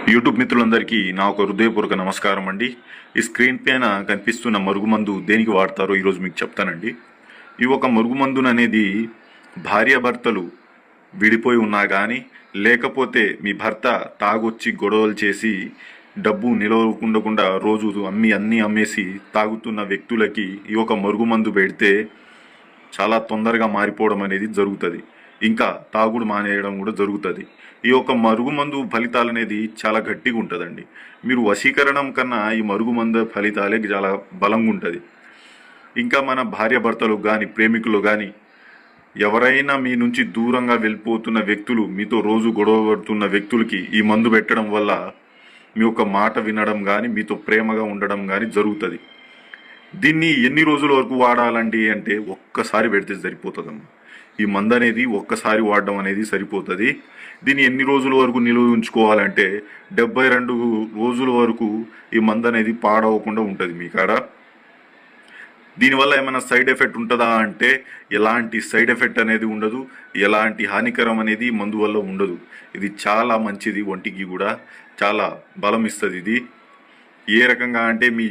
YouTube మిత్రులందరికీ నా ఒక హృదయపూర్వక నమస్కారం అండి. ఈ స్క్రీన్ పైన కనిపిస్తున్న మరుగుమందు దేనికి వాడతారో ఈరోజు మీకు చెప్తానండి. ఈ ఒక మరుగుమందును అనేది భార్యాభర్తలు విడిపోయి ఉన్నా కానీ, లేకపోతే మీ భర్త తాగొచ్చి గొడవలు చేసి డబ్బు నిలవకుండా రోజు అన్నీ అమ్మేసి తాగుతున్న వ్యక్తులకి ఈ ఒక మరుగుమందు పెడితే చాలా తొందరగా మారిపోవడం అనేది జరుగుతుంది. ఇంకా తాగుడు మానేయడం కూడా జరుగుతుంది. ఈ యొక్క మరుగుమందు ఫలితాలు అనేది చాలా గట్టిగా ఉంటుందండి. మీరు వశీకరణం కన్నా ఈ మరుగుమందు ఫలితాలే చాలా బలంగా ఉంటుంది. ఇంకా మన భార్యాభర్తలు కానీ, ప్రేమికులు కానీ, ఎవరైనా మీ నుంచి దూరంగా వెళ్ళిపోతున్న వ్యక్తులు, మీతో రోజు గొడవ పడుతున్న వ్యక్తులకి ఈ మందు పెట్టడం వల్ల మీ యొక్క మాట వినడం కానీ, మీతో ప్రేమగా ఉండడం కానీ జరుగుతుంది. దీన్ని ఎన్ని రోజుల వరకు వాడాలండి అంటే ఒక్కసారి పెడితే సరిపోతుందమ్మా. ఈ మందు అనేది ఒక్కసారి వాడడం అనేది సరిపోతుంది. దీన్ని ఎన్ని రోజుల వరకు నిలువ ఉంచుకోవాలంటే 72 రోజుల వరకు ఈ మందు అనేది పాడవకుండా ఉంటుంది మీ కాడ. దీనివల్ల ఏమైనా సైడ్ ఎఫెక్ట్ ఉంటుందా అంటే ఎలాంటి సైడ్ ఎఫెక్ట్ అనేది ఉండదు. ఎలాంటి హానికరం అనేది మందు వల్ల ఉండదు. ఇది చాలా మంచిది, ఒంటికి కూడా చాలా బలం ఇస్తుంది. ఇది ఏ రకంగా అంటే మీ